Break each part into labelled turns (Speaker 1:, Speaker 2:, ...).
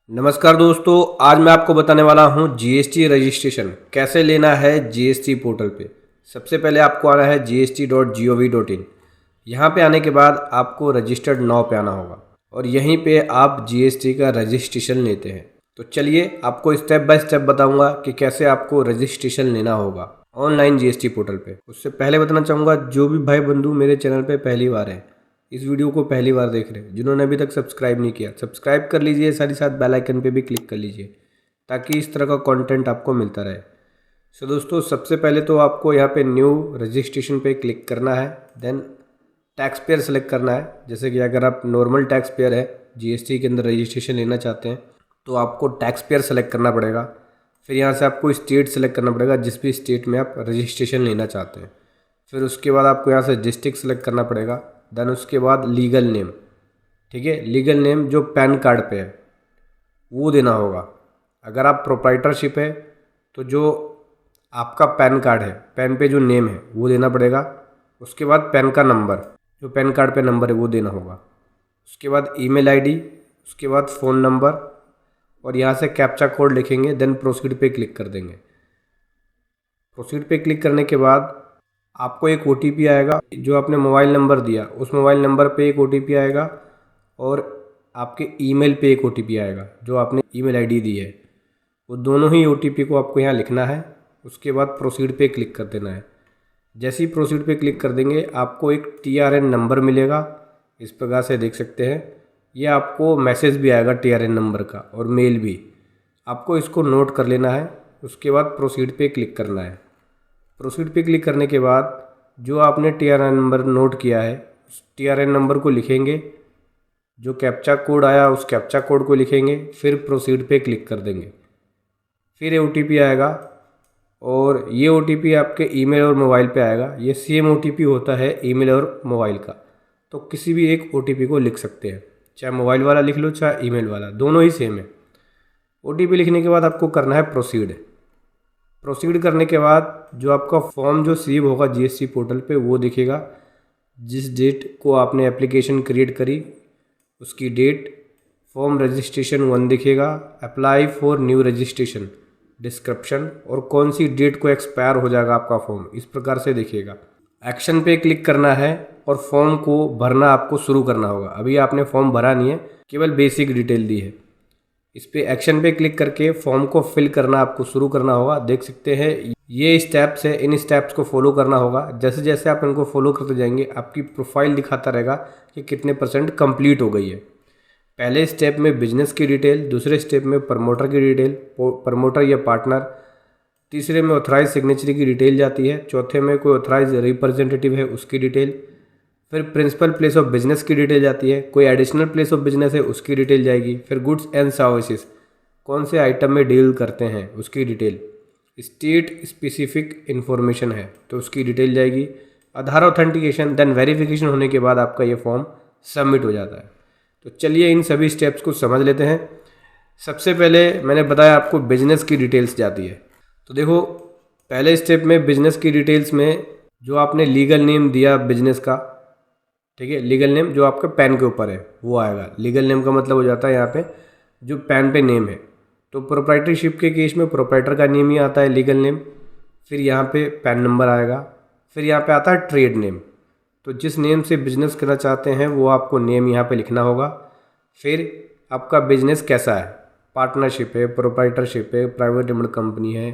Speaker 1: नमस्कार दोस्तों, आज मैं आपको बताने वाला हूं जीएसटी रजिस्ट्रेशन कैसे लेना है जीएसटी पोर्टल पे। सबसे पहले आपको आना है gst.gov.in। यहाँ पे आने के बाद आपको रजिस्टर्ड नाउ पे आना होगा और यहीं पे आप जीएसटी का रजिस्ट्रेशन लेते हैं। तो चलिए आपको स्टेप बाय स्टेप बताऊंगा कि कैसे आपको रजिस्ट्रेशन लेना होगा ऑनलाइन जीएसटी पोर्टल पे। उससे पहले बताना चाहूँगा, जो भी भाई बंधु मेरे चैनल पे पहली बार है, इस वीडियो को पहली बार देख रहे हैं, जिन्होंने अभी तक सब्सक्राइब नहीं किया सब्सक्राइब कर लीजिए, साथ ही साथ बेल आइकन पे भी क्लिक कर लीजिए ताकि इस तरह का कंटेंट आपको मिलता रहे। सो दोस्तों, सबसे पहले तो आपको यहाँ पे न्यू रजिस्ट्रेशन पे क्लिक करना है। देन टैक्स पेयर सेलेक्ट करना है। जैसे कि अगर आप नॉर्मल टैक्स पेयर है, जीएसटी के अंदर रजिस्ट्रेशन लेना चाहते हैं तो आपको टैक्स पेयर सेलेक्ट करना पड़ेगा। फिर यहाँ से आपको स्टेट सेलेक्ट करना पड़ेगा, जिस भी स्टेट में आप रजिस्ट्रेशन लेना चाहते हैं। फिर उसके बाद आपको यहाँ से डिस्ट्रिक्ट सेलेक्ट करना पड़ेगा। देन उसके बाद लीगल नेम, ठीक है, लीगल नेम जो पैन कार्ड पे है वो देना होगा। अगर आप प्रोप्राइटरशिप है तो जो आपका पैन कार्ड है, पैन पे जो नेम है वो देना पड़ेगा। उसके बाद पैन का नंबर, जो पैन कार्ड पे नंबर है वो देना होगा। उसके बाद ईमेल आईडी, उसके बाद फ़ोन नंबर और यहाँ से कैप्चा कोड लिखेंगे। देन प्रोसीड पे क्लिक कर देंगे। प्रोसीड पे क्लिक करने के बाद आपको एक ओटीपी आएगा। जो आपने मोबाइल नंबर दिया उस मोबाइल नंबर पे एक ओटीपी आएगा और आपके ईमेल पे एक ओटीपी आएगा जो आपने ईमेल आईडी दी है। वो दोनों ही ओटीपी को आपको यहाँ लिखना है। उसके बाद प्रोसीड पे क्लिक कर देना है। जैसे ही प्रोसीड पे क्लिक कर देंगे आपको एक टीआरएन नंबर मिलेगा। इस प्रकार से देख सकते हैं, ये आपको मैसेज भी आएगा टीआरएन नंबर का और मेल भी। आपको इसको नोट कर लेना है। उसके बाद प्रोसीड पे क्लिक करना है। प्रोसीड पे क्लिक करने के बाद जो आपने टीआरएन नंबर नोट किया है उस टीआरएन नंबर को लिखेंगे। जो कैप्चा कोड आया उस कैप्चा कोड को लिखेंगे। फिर प्रोसीड पे क्लिक कर देंगे। फिर ओटीपी आएगा और ये ओटीपी आपके ईमेल और मोबाइल पे आएगा। ये सेम ओटीपी होता है ईमेल और मोबाइल का, तो किसी भी एक ओटीपी को लिख सकते हैं, चाहे मोबाइल वाला लिख लो चाहे ईमेल वाला, दोनों ही सेम है। ओटीपी लिखने के बाद आपको करना है प्रोसीड। प्रोसीड करने के बाद जो आपका फॉर्म जो रिसीव होगा जीएसटी पोर्टल पे वो दिखेगा। जिस डेट को आपने एप्लीकेशन क्रिएट करी उसकी डेट, फॉर्म रजिस्ट्रेशन 1 दिखेगा, apply for new registration, description और कौन सी डेट को एक्सपायर हो जाएगा आपका फॉर्म, इस प्रकार से दिखेगा। एक्शन पे क्लिक करना है और फॉर्म को भरना आपको शुरू करना होगा। अभी आपने फॉर्म भरा नहीं है, केवल बेसिक डिटेल दी है। इस पे एक्शन पे क्लिक करके फॉर्म को फिल करना आपको शुरू करना होगा। देख सकते हैं ये स्टेप्स है, इन स्टेप्स को फॉलो करना होगा। जैसे जैसे आप इनको फॉलो करते जाएंगे आपकी प्रोफाइल दिखाता रहेगा कि कितने % कंप्लीट हो गई है। पहले स्टेप में बिजनेस की डिटेल, दूसरे स्टेप में प्रमोटर की डिटेल, प्रमोटर या पार्टनर, तीसरे में ऑथराइज सिग्नेचरी की डिटेल जाती है, चौथे में कोई ऑथराइज रिप्रेजेंटेटिव है उसकी डिटेल, फिर प्रिंसिपल प्लेस ऑफ बिजनेस की डिटेल जाती है, कोई एडिशनल प्लेस ऑफ बिजनेस है उसकी डिटेल जाएगी, फिर गुड्स एंड सर्विसेज कौन से आइटम में डील करते हैं उसकी डिटेल, स्टेट स्पेसिफिक इन्फॉर्मेशन है तो उसकी डिटेल जाएगी, आधार ऑथेंटिकेशन, देन वेरिफिकेशन होने के बाद आपका ये फॉर्म सबमिट हो जाता है। तो चलिए इन सभी स्टेप्स को समझ लेते हैं। सबसे पहले मैंने बताया आपको बिजनेस की डिटेल्स जाती है। तो देखो, पहले स्टेप में बिजनेस की डिटेल्स में जो आपने लीगल नेम दिया बिजनेस का, ठीक है, लीगल नेम जो आपका पैन के ऊपर है वो आएगा। लीगल नेम का मतलब हो जाता है यहाँ पे जो पैन पे नेम है। तो प्रोप्राइटरशिप के केस में प्रोप्राइटर का नेम ही आता है लीगल नेम। फिर यहाँ पे पैन नंबर आएगा। फिर यहाँ पे आता है ट्रेड नेम। तो जिस नेम से बिजनेस करना चाहते हैं वो आपको नेम यहाँ पे लिखना होगा। फिर आपका बिजनेस कैसा है, पार्टनरशिप है, प्रोप्राइटरशिप है, प्राइवेट लिमिटेड कंपनी है,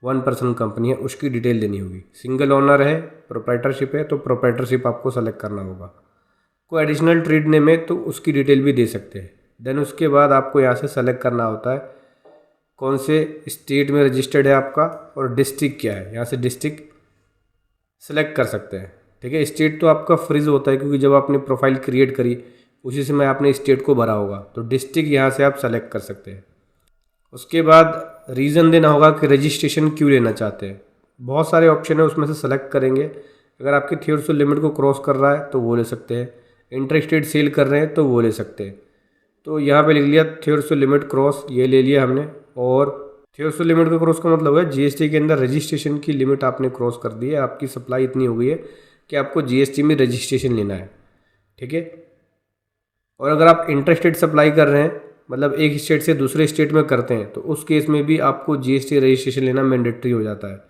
Speaker 1: 1 पर्सन कंपनी है, उसकी डिटेल देनी होगी। सिंगल ओनर है, प्रोप्राइटरशिप है तो प्रोप्राइटरशिप आपको सेलेक्ट करना होगा। कोई एडिशनल ट्रेड नेम है तो उसकी डिटेल भी दे सकते हैं। देन उसके बाद आपको यहाँ से सेलेक्ट करना होता है कौन से स्टेट में रजिस्टर्ड है आपका और डिस्ट्रिक्ट क्या है। यहाँ से डिस्ट्रिक्ट सेलेक्ट कर सकते हैं, ठीक है। स्टेट तो आपका फ्रीज होता है क्योंकि जब आपने प्रोफाइल क्रिएट करी उसी समय आपने स्टेट को भरा होगा, तो डिस्ट्रिक्ट यहाँ से आप सेलेक्ट कर सकते हैं। उसके बाद रीज़न देना होगा कि रजिस्ट्रेशन क्यों लेना चाहते हैं। बहुत सारे ऑप्शन है, उसमें से सेलेक्ट करेंगे। अगर आपकी थ्योरेटिकल लिमिट को क्रॉस कर रहा है तो वो ले सकते हैं, इंटरेस्टेड सेल कर रहे हैं तो वो ले सकते हैं। तो यहाँ पे लिख लिया थ्योरेटिकल लिमिट क्रॉस, ये ले लिया हमने। और थ्योरेटिकल लिमिट का क्रॉस का मतलब है जीएसटी के अंदर रजिस्ट्रेशन की लिमिट आपने क्रॉस कर दी है, आपकी सप्लाई इतनी हो गई है कि आपको जीएसटी में रजिस्ट्रेशन लेना है, ठीक है। और अगर आप इंटरेस्टेड सप्लाई कर रहे हैं, मतलब एक स्टेट से दूसरे स्टेट में करते हैं तो उस केस में भी आपको जीएसटी रजिस्ट्रेशन लेना मैंडेटरी हो जाता है।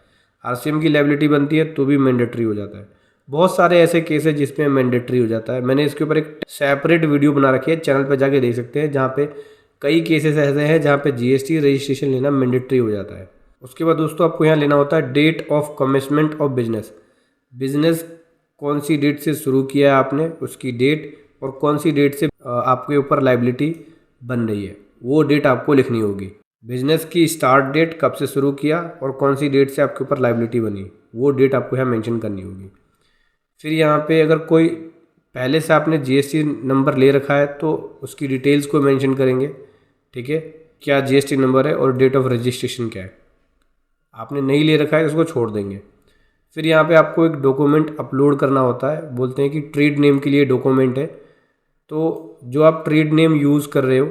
Speaker 1: आरसीएम की लायबिलिटी बनती है तो भी मैंडेटरी हो जाता है। बहुत सारे ऐसे केस है जिसमें मैंडेटरी हो जाता है। मैंने इसके ऊपर एक सेपरेट वीडियो बना रखी है, चैनल पर जाके देख सकते हैं, जहाँ पे कई केसेस ऐसे हैं जहाँ पे जीएसटी रजिस्ट्रेशन लेना मैंडेटरी हो जाता है। उसके बाद दोस्तों आपको यहाँ लेना होता है date of commencement of business. Business कौन सी डेट से शुरू किया है आपने, उसकी डेट, और कौन सी डेट से आपके ऊपर लायबिलिटी बन रही है, वो डेट आपको लिखनी होगी। बिजनेस की स्टार्ट डेट, कब से शुरू किया और कौन सी डेट से आपके ऊपर लायबिलिटी बनी, वो डेट आपको यहाँ मेंशन करनी होगी। फिर यहाँ पे अगर कोई पहले से आपने जीएसटी नंबर ले रखा है तो उसकी डिटेल्स को मेंशन करेंगे, ठीक है, क्या जीएसटी नंबर है और डेट ऑफ रजिस्ट्रेशन क्या है। आपने नहीं ले रखा है तो उसको छोड़ देंगे। फिर यहाँ पे आपको एक डॉक्यूमेंट अपलोड करना होता है, बोलते हैं कि ट्रेड नेम के लिए डॉक्यूमेंट है। तो जो आप ट्रेड नेम यूज़ कर रहे हो,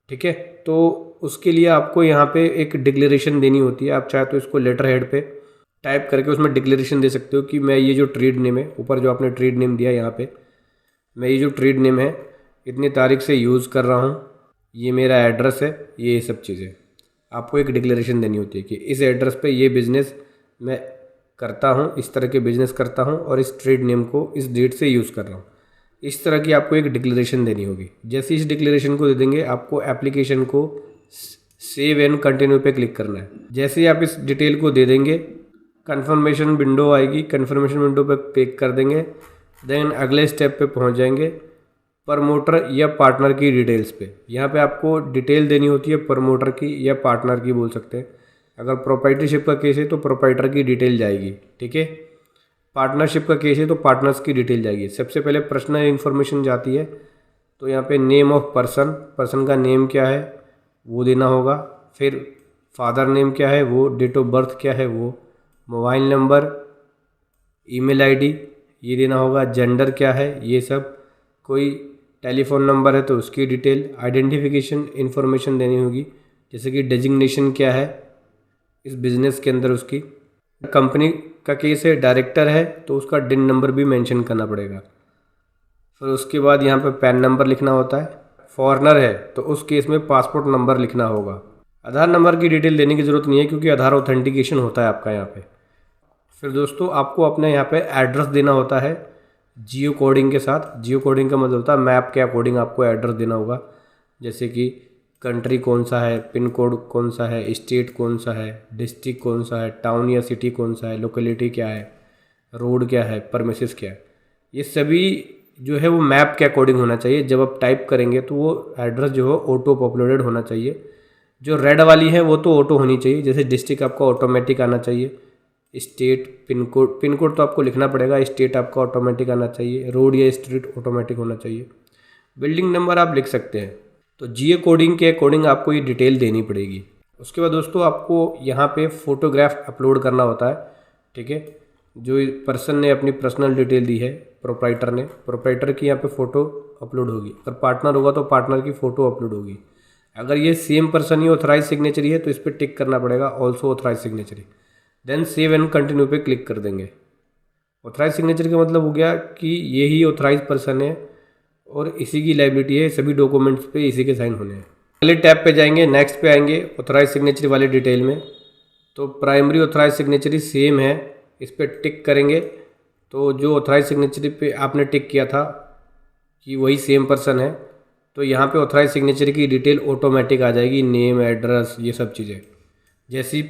Speaker 1: ठीक है, तो उसके लिए आपको यहाँ पे एक डिक्लेरेशन देनी होती है। आप चाहे तो इसको लेटर हेड पे टाइप करके उसमें डिक्लेरेशन दे सकते हो कि मैं ये जो ट्रेड नेम है, ऊपर जो आपने ट्रेड नेम दिया यहाँ पे, मैं ये जो ट्रेड नेम है इतनी तारीख से यूज़ कर रहा हूँ, ये मेरा एड्रेस है, ये सब चीज़ें आपको एक डिक्लेरेशन देनी होती है कि इस एड्रेस पे ये बिज़नेस मैं करता हूँ, इस तरह के बिज़नेस करता हूँ और इस ट्रेड नेम को इस डेट से यूज़ कर रहा हूँ। इस तरह की आपको एक डिक्लेरेशन देनी होगी। जैसे इस डिक्लेरेशन को दे देंगे, आपको एप्लीकेशन को सेव एंड कंटिन्यू पे क्लिक करना है। जैसे ही आप इस डिटेल को दे देंगे, कन्फर्मेशन विंडो आएगी, कन्फर्मेशन विंडो पे क्लिक कर देंगे। देन अगले स्टेप पे पहुंच जाएंगे, प्रमोटर या पार्टनर की डिटेल्स पे। यहाँ पे आपको डिटेल देनी होती है प्रमोटर की या पार्टनर की बोल सकते हैं। अगर प्रोप्राइटरशिप का केस है तो प्रोप्राइटर की डिटेल जाएगी, ठीक है। पार्टनरशिप का केस है तो पार्टनर्स की डिटेल जाएगी। सबसे पहले पर्सनल इन्फॉर्मेशन जाती है, तो यहाँ पे नेम ऑफ पर्सन, पर्सन का नेम क्या है वो देना होगा। फिर फादर नेम क्या है वो, डेट ऑफ बर्थ क्या है वो, मोबाइल नंबर, ईमेल आईडी ये देना होगा, जेंडर क्या है ये सब, कोई टेलीफोन नंबर है तो उसकी डिटेल, आइडेंटिफिकेशन इन्फॉर्मेशन देनी होगी, जैसे कि डेजिग्नेशन क्या है इस बिज़नेस के अंदर उसकी। कंपनी का केस है, डायरेक्टर है तो उसका डिन नंबर भी मेंशन करना पड़ेगा। फिर उसके बाद यहाँ पे पैन नंबर लिखना होता है। फॉरेनर है तो उस केस में पासपोर्ट नंबर लिखना होगा। आधार नंबर की डिटेल देने की ज़रूरत नहीं है क्योंकि आधार ऑथेंटिकेशन होता है आपका यहाँ पे। फिर दोस्तों आपको अपने यहाँ पे एड्रेस देना होता है जियो कोडिंग के साथ। जियो कोडिंग का मतलब होता है मैप के अकॉर्डिंग आपको एड्रेस देना होगा, जैसे कि कंट्री कौन सा है, पिन कोड कौन सा है, स्टेट कौन सा है, डिस्ट्रिक्ट कौन सा है, टाउन या सिटी कौन सा है, लोकेलिटी क्या है, रोड क्या है, परमिसेस क्या है, ये सभी जो है वो मैप के अकॉर्डिंग होना चाहिए। जब आप टाइप करेंगे तो वो एड्रेस जो है ऑटो पॉपुलेटेड होना चाहिए। जो रेड वाली है वो तो ऑटो होनी चाहिए, जैसे डिस्ट्रिक्ट आपका ऑटोमेटिक आना चाहिए, स्टेट पिन कोड तो आपको लिखना पड़ेगा, स्टेट आपका ऑटोमेटिक आना चाहिए, रोड या स्ट्रीट ऑटोमेटिक होना चाहिए, बिल्डिंग नंबर आप लिख सकते हैं। तो जियो कोडिंग के अकॉर्डिंग आपको ये डिटेल देनी पड़ेगी। उसके बाद दोस्तों आपको यहाँ पे फ़ोटोग्राफ अपलोड करना होता है, ठीक है। जो पर्सन ने अपनी पर्सनल डिटेल दी है प्रोप्राइटर ने, प्रोप्राइटर की यहाँ पे फ़ोटो अपलोड होगी। अगर पार्टनर होगा तो पार्टनर की फ़ोटो अपलोड होगी। अगर ये सेम पर्सन ही ऑथराइज सिग्नेचरी है तो इस पर टिक करना पड़ेगा also authorise signatory. Then save and continue पे क्लिक कर देंगे। ऑथराइज सिग्नेचर का मतलब हो गया कि ये ही ऑथराइज पर्सन है और इसी की लायबिलिटी है, सभी डॉक्यूमेंट्स पे इसी के साइन होने हैं। पहले टैब पे जाएंगे, नेक्स्ट पे आएंगे ऑथराइज सिग्नेचरी वाले डिटेल में। तो प्राइमरी ऑथराइज सिग्नेचरी सेम है, इस पर टिक करेंगे तो जो ऑथराइज सिग्नेचरी पे आपने टिक किया था कि वही सेम पर्सन है, तो यहाँ पे ऑथराइज सिग्नेचरी की डिटेल ऑटोमेटिक आ जाएगी, नेम, एड्रेस, ये सब चीज़ें। जैसे ही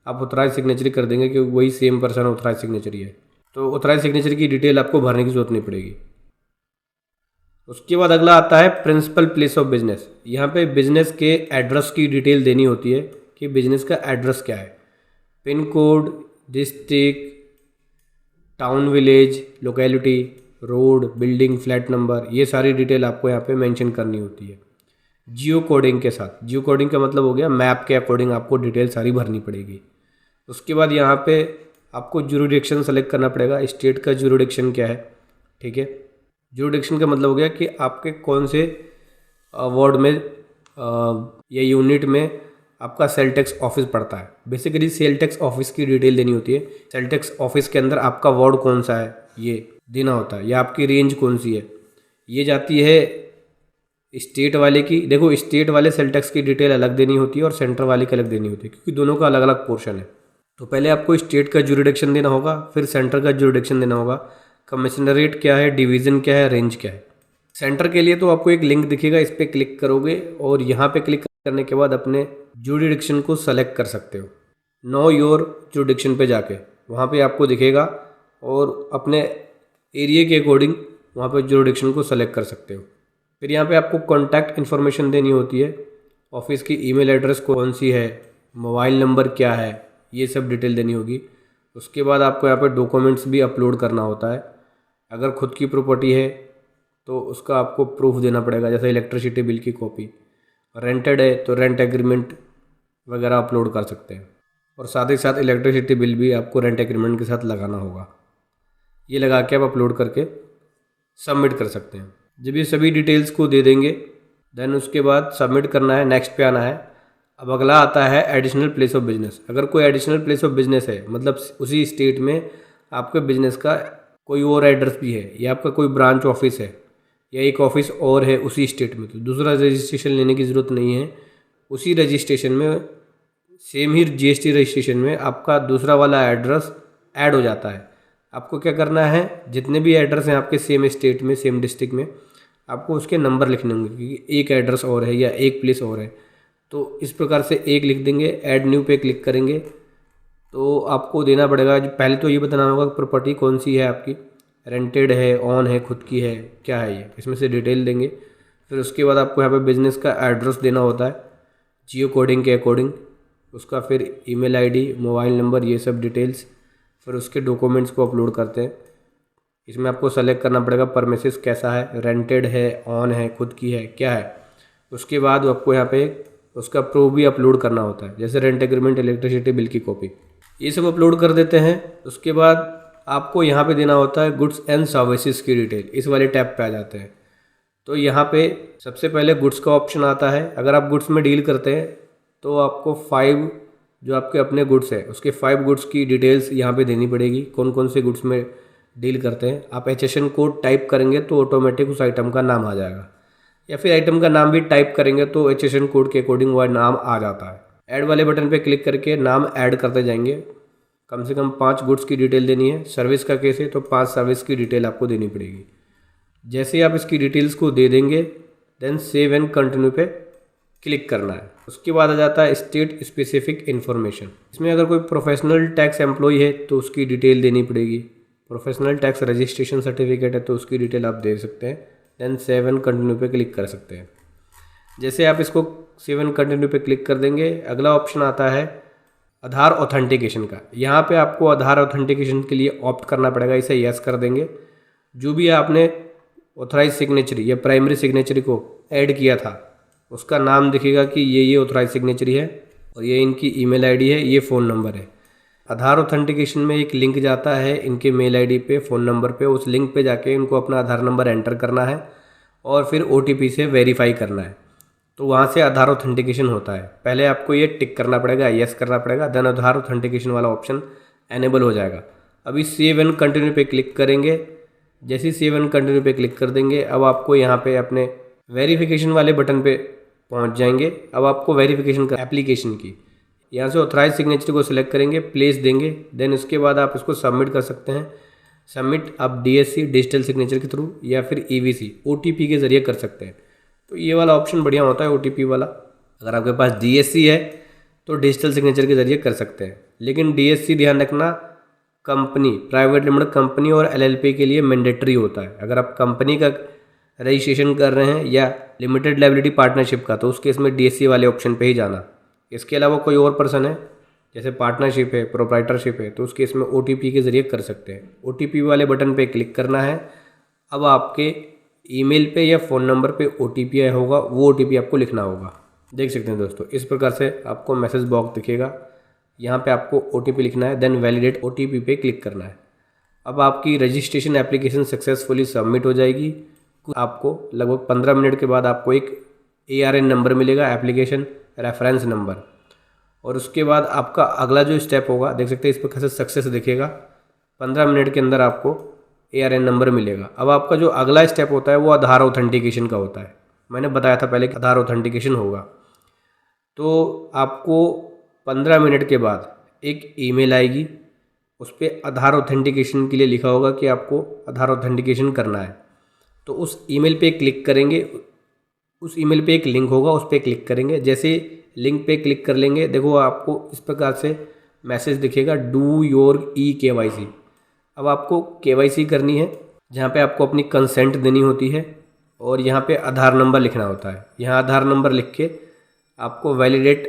Speaker 1: आप ऑथराइज सिग्नेचरी कर देंगे कि वही सेम पर्सन ऑथराइज सिग्नेचरी है, तो ऑथराइज सिग्नेचरी की डिटेल आपको भरने की जरूरत नहीं पड़ेगी। उसके बाद अगला आता है प्रिंसिपल प्लेस ऑफ बिजनेस। यहाँ पे बिजनेस के एड्रेस की डिटेल देनी होती है कि बिजनेस का एड्रेस क्या है, pin code, district, town, village, locality, road, building, flat number, ये सारी डिटेल आपको यहाँ पे मेंशन करनी होती है जियो कोडिंग के साथ। जियो कोडिंग का मतलब हो गया मैप के अकॉर्डिंग आपको डिटेल सारी भरनी पड़ेगी। उसके बाद यहाँ पे आपको ज्यूरिडिक्शन सेलेक्ट करना पड़ेगा, स्टेट का ज्यूरिडिक्शन क्या है, ठीक है। ज्यूरिडिक्शन का मतलब हो गया कि आपके कौन से वार्ड में या यूनिट में आपका सेल टैक्स ऑफिस पड़ता है। बेसिकली सेल टैक्स ऑफिस की डिटेल देनी होती है। सेल टैक्स ऑफिस के अंदर आपका वार्ड कौन सा है ये देना होता है, या आपकी रेंज कौन सी है। ये जाती है स्टेट वाले की, देखो स्टेट वाले सेल टैक्स की डिटेल अलग देनी होती है और सेंटर वाले की अलग देनी होती है, क्योंकि दोनों का अलग अलग पोर्शन है। तो पहले आपको स्टेट का ज्यूरिडिक्शन देना होगा, फिर सेंटर का ज्यूरिडिक्शन देना होगा, कमिश्नरेट क्या है, डिवीज़न क्या है, रेंज क्या है। सेंटर के लिए तो आपको एक लिंक दिखेगा, इस पर क्लिक करोगे और यहाँ पे क्लिक करने के बाद अपने ज्यूरिडिक्शन को सेलेक्ट कर सकते हो। नो योर ज्यूरिडिक्शन पे जाके वहाँ पे आपको दिखेगा और अपने एरिया के अकॉर्डिंग वहाँ पे ज्यूरिडिक्शन को सेलेक्ट कर सकते हो। फिर यहाँ पे आपको कॉन्टैक्ट इन्फॉर्मेशन देनी होती है, ऑफिस की ईमेल एड्रेस कौन सी है, मोबाइल नंबर क्या है, ये सब डिटेल देनी होगी। उसके बाद आपको यहाँ पे डॉक्यूमेंट्स भी अपलोड करना होता है। अगर खुद की प्रॉपर्टी है तो उसका आपको प्रूफ देना पड़ेगा, जैसे इलेक्ट्रिसिटी बिल की कॉपी। रेंटेड है तो रेंट एग्रीमेंट वगैरह अपलोड कर सकते हैं, और साथ ही साथ इलेक्ट्रिसिटी बिल भी आपको रेंट एग्रीमेंट के साथ लगाना होगा। ये लगा के आप अपलोड करके सबमिट कर सकते हैं। जब ये सभी डिटेल्स को दे देंगे देन उसके बाद सबमिट करना है, नेक्स्ट पे आना है। अब अगला आता है एडिशनल प्लेस ऑफ बिजनेस। अगर कोई एडिशनल प्लेस ऑफ बिजनेस है, मतलब उसी स्टेट में आपके बिजनेस का कोई और एड्रेस भी है, या आपका कोई ब्रांच ऑफिस है, या एक ऑफिस और है उसी स्टेट में, तो दूसरा रजिस्ट्रेशन लेने की ज़रूरत नहीं है। उसी रजिस्ट्रेशन में सेम ही जीएसटी रजिस्ट्रेशन में आपका दूसरा वाला एड्रेस ऐड हो जाता है। आपको क्या करना है, जितने भी एड्रेस हैं आपके सेम स्टेट में, सेम डिस्ट्रिक्ट में, आपको उसके नंबर लिखने होंगे, क्योंकि एक एड्रेस और है या एक प्लेस और है। तो इस प्रकार से एक लिख देंगे, ऐड न्यू पे क्लिक करेंगे तो आपको देना पड़ेगा। पहले तो ये बताना होगा प्रॉपर्टी कौन सी है आपकी, रेंटेड है, ऑन है, खुद की है, क्या है ये, इसमें से डिटेल देंगे। फिर उसके बाद आपको यहाँ पे बिज़नेस का एड्रेस देना होता है जियो कोडिंग के अकॉर्डिंग, उसका फिर ईमेल आईडी, मोबाइल नंबर, ये सब डिटेल्स। फिर उसके डॉक्यूमेंट्स को अपलोड करते हैं। इसमें आपको सेलेक्ट करना पड़ेगा परमिसेस कैसा है, रेंटेड है, ऑन है, खुद की है, क्या है। उसके बाद आपको यहाँ पे उसका प्रूफ भी अपलोड करना होता है, जैसे रेंट एग्रीमेंट, इलेक्ट्रिसिटी बिल की कॉपी, ये सब अपलोड कर देते हैं। उसके बाद आपको यहाँ पे देना होता है गुड्स एंड सर्विसेज की डिटेल। इस वाले टैब पे आ जाते हैं। तो यहाँ पे सबसे पहले गुड्स का ऑप्शन आता है। अगर आप गुड्स में डील करते हैं तो आपको 5 जो आपके अपने गुड्स है उसके 5 गुड्स की डिटेल्स यहाँ पे देनी पड़ेगी, कौन कौन से गुड्स में डील करते हैं। आप HSN कोड टाइप करेंगे तो ऑटोमेटिक उस आइटम का नाम आ जाएगा, या फिर आइटम का नाम भी टाइप करेंगे तो HSN कोड के अकॉर्डिंग वह नाम आ जाता है। ऐड वाले बटन पे क्लिक करके नाम ऐड करते जाएंगे। कम से कम 5 गुड्स की डिटेल देनी है। सर्विस का केस है तो 5 सर्विस की डिटेल आपको देनी पड़ेगी। जैसे आप इसकी डिटेल्स को दे देंगे देन सेव एंड कंटिन्यू पे क्लिक करना है। उसके बाद आ जाता है स्टेट स्पेसिफिक इन्फॉर्मेशन। इसमें अगर कोई प्रोफेशनल टैक्स एम्प्लॉय है तो उसकी डिटेल देनी पड़ेगी। प्रोफेशनल टैक्स रजिस्ट्रेशन सर्टिफिकेट है तो उसकी डिटेल आप दे सकते हैं। देन सेव एंड कंटिन्यू पे क्लिक कर सकते हैं। जैसे आप इसको सेव एंड कंटिन्यू पे क्लिक कर देंगे, अगला ऑप्शन आता है आधार ऑथेंटिकेशन का। यहाँ पे आपको आधार ऑथेंटिकेशन के लिए ऑप्ट करना पड़ेगा, इसे यस कर देंगे। जो भी आपने ऑथराइज सिग्नेचरी या प्राइमरी सिग्नेचरी को ऐड किया था उसका नाम दिखेगा कि ये ऑथराइज सिग्नेचरी है, और ये इनकी ईमेल आईडी है, ये फ़ोन नंबर है। आधार ऑथेंटिकेशन में एक लिंक जाता है इनके मेल आईडी पे, फ़ोन नंबर पे। उस लिंक पे जाके इनको अपना आधार नंबर एंटर करना है और फिर OTP से वेरीफाई करना है, तो वहाँ से आधार ऑथेंटिकेशन होता है। पहले आपको ये टिक करना पड़ेगा, यस करना पड़ेगा, देन आधार ऑथेंटिकेशन वाला ऑप्शन एनेबल हो जाएगा। अभी सेव एंड कंटिन्यू पे क्लिक करेंगे। जैसे ही सेव एंड कंटिन्यू पे क्लिक कर देंगे अब आपको यहाँ पे अपने वेरिफिकेशन वाले बटन पे पहुँच जाएंगे। अब आपको वेरिफिकेशन का एप्लीकेशन की यहाँ से ऑथराइज सिग्नेचर को सिलेक्ट करेंगे, प्लेस देंगे, देन उसके बाद आप इसको सबमिट कर सकते हैं। सबमिट आप DSC डिजिटल सिग्नेचर के थ्रू या फिर EVC OTP के ज़रिए कर सकते हैं। तो ये वाला ऑप्शन बढ़िया होता है OTP वाला। अगर आपके पास DSC है तो डिजिटल सिग्नेचर के ज़रिए कर सकते हैं, लेकिन DSC ध्यान रखना कंपनी, प्राइवेट लिमिटेड कंपनी और LLP के लिए मैंडेटरी होता है। अगर आप कंपनी का रजिस्ट्रेशन कर रहे हैं या लिमिटेड लायबिलिटी पार्टनरशिप का, तो उस केस में DSC वाले ऑप्शन पे ही जाना। इसके अलावा कोई और पर्सन है, जैसे पार्टनरशिप है, प्रोप्राइटरशिप है, तो उस केस में OTP के ज़रिए कर सकते हैं। OTP वाले बटन पे क्लिक करना है। अब आपके ईमेल पे या फ़ोन नंबर पे OTP आया होगा, वो OTP आपको लिखना होगा। देख सकते हैं दोस्तों, इस प्रकार से आपको मैसेज बॉक्स दिखेगा। यहाँ पे आपको OTP लिखना है, देन वैलिडेट OTP पे क्लिक करना है। अब आपकी रजिस्ट्रेशन एप्लीकेशन सक्सेसफुली सबमिट हो जाएगी। आपको लगभग 15 मिनट के बाद आपको एक ARN नंबर मिलेगा, एप्लीकेशन रेफरेंस नंबर, और उसके बाद आपका अगला जो स्टेप होगा, देख सकते हैं इस पर कैसे सक्सेस दिखेगा। 15 मिनट के अंदर आपको ARN नंबर मिलेगा। अब आपका जो अगला स्टेप होता है वो आधार ऑथेंटिकेशन का होता है। मैंने बताया था पहले कि आधार ऑथेंटिकेशन होगा। तो आपको 15 मिनट के बाद एक ईमेल आएगी, उस पर आधार ऑथेंटिकेशन के लिए लिखा होगा कि आपको आधार ऑथेंटिकेशन करना है। तो उस ईमेल पे क्लिक करेंगे, उस ईमेल पे एक लिंक होगा, उस पर क्लिक करेंगे। जैसे लिंक पे क्लिक कर लेंगे, देखो आपको इस प्रकार से मैसेज दिखेगा, डू योर KYC। अब आपको KYC करनी है, जहाँ पे आपको अपनी कंसेंट देनी होती है और यहाँ पे आधार नंबर लिखना होता है। यहाँ आधार नंबर लिख के आपको वैलिडेट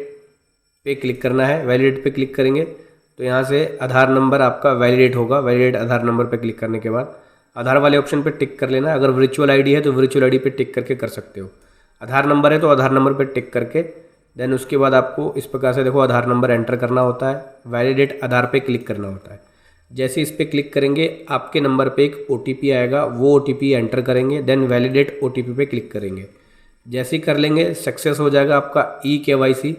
Speaker 1: पे क्लिक करना है। वैलिडेट पे क्लिक करेंगे तो यहाँ से आधार नंबर आपका वैलिडेट होगा। वैलिडेट आधार नंबर पे क्लिक करने के बाद आधार वाले ऑप्शन पे टिक कर लेना। अगर वर्चुअल आईडी है तो वर्चुअल आईडी पे टिक करके कर सकते हो। आधार नंबर है तो आधार नंबर पे टिक करके देन उसके बाद आपको इस प्रकार से देखो आधार नंबर एंटर करना होता है, वैलिडेट आधार पे क्लिक करना होता है। जैसे इस पर क्लिक करेंगे आपके नंबर पे एक OTP आएगा, वो OTP एंटर करेंगे, देन वैलिडेट OTP पे क्लिक करेंगे। जैसे ही कर लेंगे सक्सेस हो जाएगा आपका KYC।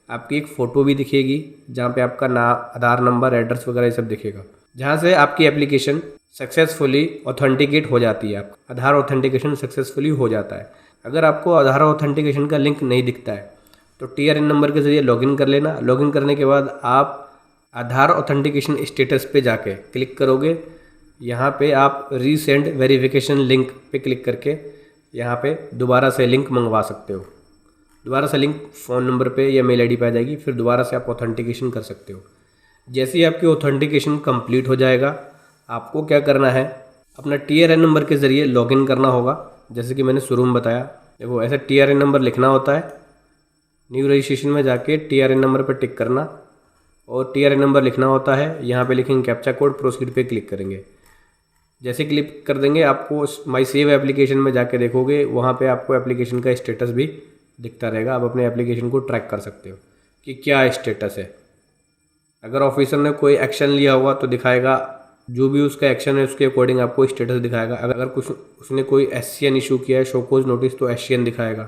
Speaker 1: आपकी एक फ़ोटो भी दिखेगी जहाँ पे आपका नाम, आधार नंबर, एड्रेस वगैरह ये सब दिखेगा, जहाँ से आपकी एप्लीकेशन सक्सेसफुली ऑथेंटिकेट हो जाती है। आपका आधार ऑथेंटिकेशन सक्सेसफुली हो जाता है। अगर आपको आधार ऑथेंटिकेशन का लिंक नहीं दिखता है तो TRN नंबर के ज़रिए लॉगिन कर लेना। लॉगिन करने के बाद आप आधार ऑथेंटिकेशन स्टेटस पे जाके क्लिक करोगे। यहाँ पे आप रीसेंड वेरिफिकेशन लिंक पे क्लिक करके यहाँ पे दोबारा से लिंक मंगवा सकते हो। दोबारा से लिंक फ़ोन नंबर पे या मेल ID पे आ जाएगी, फिर दोबारा से आप ऑथेंटिकेशन कर सकते हो। जैसे ही आपकी ऑथेंटिकेशन कंप्लीट हो जाएगा, आपको क्या करना है, अपना TRN नंबर के ज़रिए लॉगिन करना होगा। जैसे कि मैंने शुरू में बताया, देखो ऐसे TRN नंबर लिखना होता है। न्यू रजिस्ट्रेशन में जाके TRN नंबर पर टिक करना और TRN नंबर लिखना होता है। यहाँ पे लिखेंगे कैप्चा कोड, प्रोसीड पे क्लिक करेंगे। जैसे क्लिक कर देंगे आपको माई सेव एप्लीकेशन में जाके देखोगे, वहाँ पे आपको एप्लीकेशन का स्टेटस भी दिखता रहेगा। आप अपने एप्लीकेशन को ट्रैक कर सकते हो कि क्या स्टेटस है। अगर ऑफिसर ने कोई एक्शन लिया होगा तो दिखाएगा, जो भी उसका एक्शन है उसके अकॉर्डिंग आपको स्टेटस दिखाएगा। अगर कुछ उसने कोई SCN इशू किया है, शोकोज नोटिस, तो SCN दिखाएगा।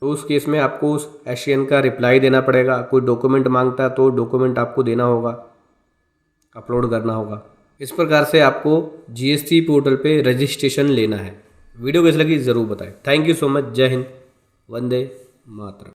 Speaker 1: तो उस केस में आपको उस SCN का रिप्लाई देना पड़ेगा। कोई डॉक्यूमेंट मांगता है तो डॉक्यूमेंट आपको देना होगा, अपलोड करना होगा। इस प्रकार से आपको GST पोर्टल पे रजिस्ट्रेशन लेना है। वीडियो कैसी लगी ज़रूर बताएं। Thank you so much. जय हिंद, वंदे मातरम।